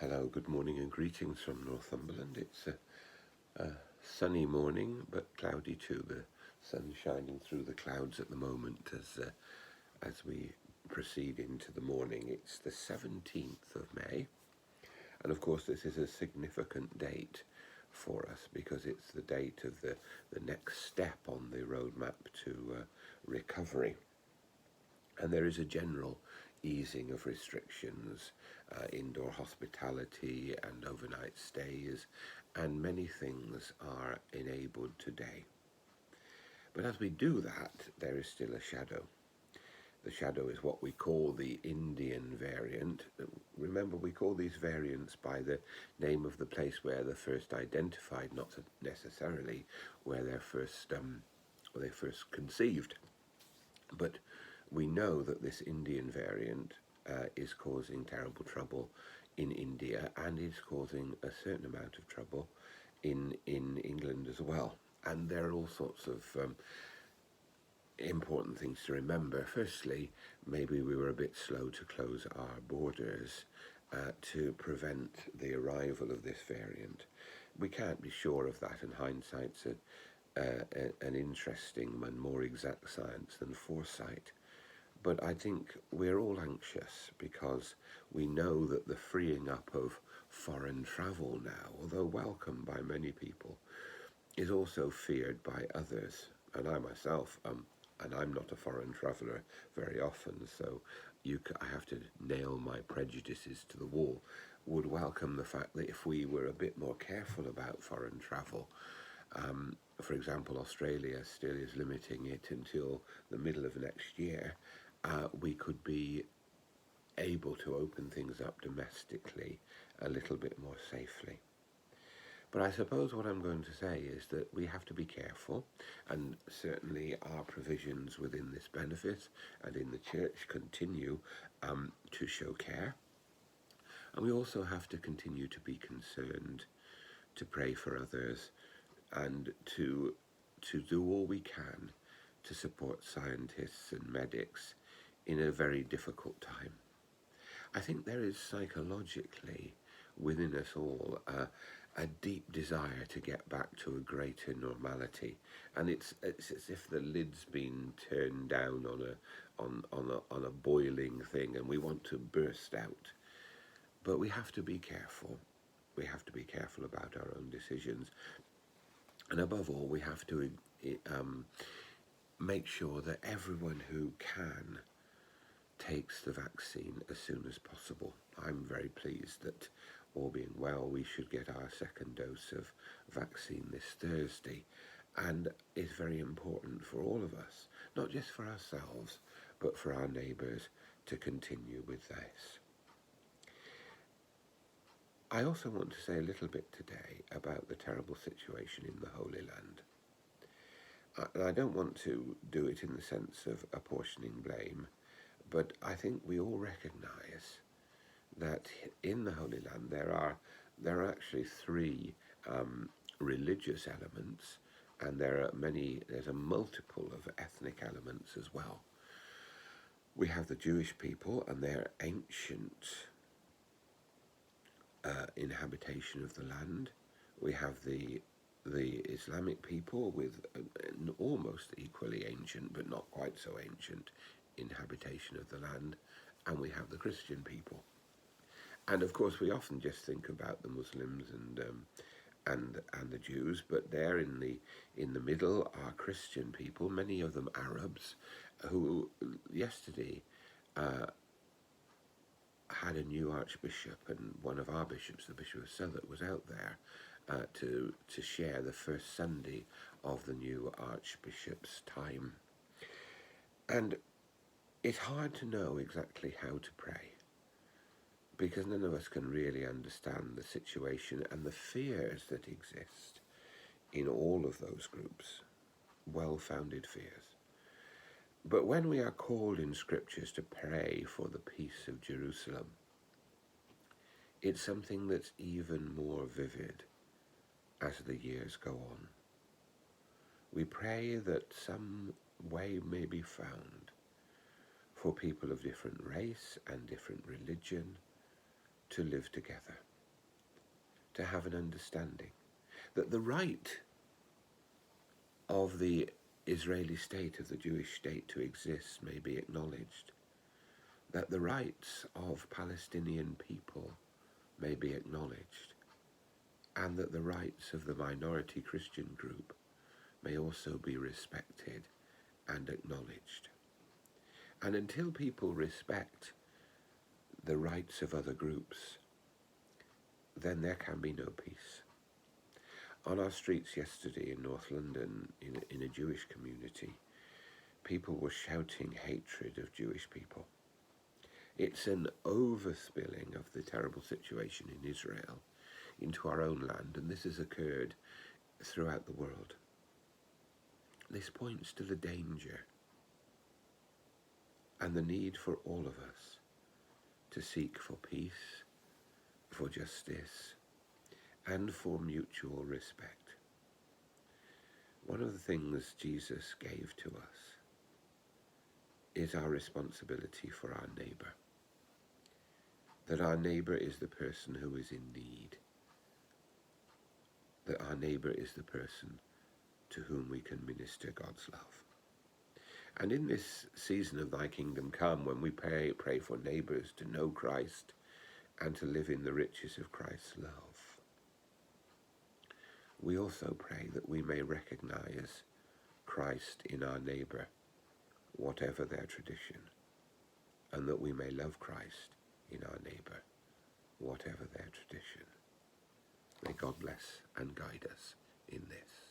Hello, good morning and greetings from Northumberland. It's a sunny morning, but cloudy too. The sun shining through the clouds at the moment as we proceed into the morning. It's the 17th of May, and of course this is a significant date for us because it's the date of the next step on the roadmap to recovery. And there is a general easing of restrictions, indoor hospitality and overnight stays, and many things are enabled today. But as we do that, there is still a shadow. The shadow is what we call the Indian variant. Remember, we call these variants by the name of the place where they're first identified, not necessarily where they first conceived. But we know that this Indian variant is causing terrible trouble in India and is causing a certain amount of trouble in England as well. And there are all sorts of important things to remember. Firstly, maybe we were a bit slow to close our borders to prevent the arrival of this variant. We can't be sure of that, and hindsight's an interesting and more exact science than foresight. But I think we're all anxious because we know that the freeing up of foreign travel now, although welcome by many people, is also feared by others. And I myself, and I'm not a foreign traveller very often, so I have to nail my prejudices to the wall, would welcome the fact that if we were a bit more careful about foreign travel, for example, Australia still is limiting it until the middle of next year, we could be able to open things up domestically a little bit more safely. But I suppose what I'm going to say is that we have to be careful, and certainly our provisions within this benefit and in the church continue to show care. And we also have to continue to be concerned, to pray for others, and to do all we can to support scientists and medics in a very difficult time. I think there is psychologically within us all a deep desire to get back to a greater normality, and it's as if the lid's been turned down on a boiling thing, and we want to burst out. But we have to be careful. We have to be careful about our own decisions, and above all, we have to make sure that everyone who can takes the vaccine as soon as possible. I'm very pleased that, all being well, we should get our second dose of vaccine this Thursday, and it's very important for all of us, not just for ourselves, but for our neighbours, to continue with this. I also want to say a little bit today about the terrible situation in the Holy Land. I don't want to do it in the sense of apportioning blame, but I think we all recognise that in the Holy Land there are actually three religious elements, and there's a multiple of ethnic elements as well. We have the Jewish people and their ancient inhabitation of the land. We have the Islamic people with an almost equally ancient, but not quite so ancient, inhabitation of the land, and we have the Christian people. And of course, we often just think about the Muslims and the Jews, but there in the middle are Christian people, many of them Arabs, who yesterday had a new archbishop, and one of our bishops, the Bishop of Southwark, was out there to share the first Sunday of the new archbishop's time. And it's hard to know exactly how to pray, because none of us can really understand the situation and the fears that exist in all of those groups, well-founded fears. But when we are called in scriptures to pray for the peace of Jerusalem, it's something that's even more vivid as the years go on. We pray that some way may be found for people of different race and different religion to live together. to have an understanding that the right of the Israeli state, of the Jewish state to exist may be acknowledged, that the rights of Palestinian people may be acknowledged, and that the rights of the minority Christian group may also be respected and acknowledged. And until people respect the rights of other groups, then there can be no peace. On our streets yesterday in North London, in a Jewish community, people were shouting hatred of Jewish people. It's an overspilling of the terrible situation in Israel into our own land, and this has occurred throughout the world. This points to the danger and the need for all of us to seek for peace, for justice, and for mutual respect. One of the things Jesus gave to us is our responsibility for our neighbour. That our neighbour is the person who is in need. That our neighbour is the person to whom we can minister God's love. And in this season of Thy Kingdom Come, when we pray for neighbours to know Christ and to live in the riches of Christ's love, we also pray that we may recognise Christ in our neighbour, whatever their tradition, and that we may love Christ in our neighbour, whatever their tradition. May God bless and guide us in this.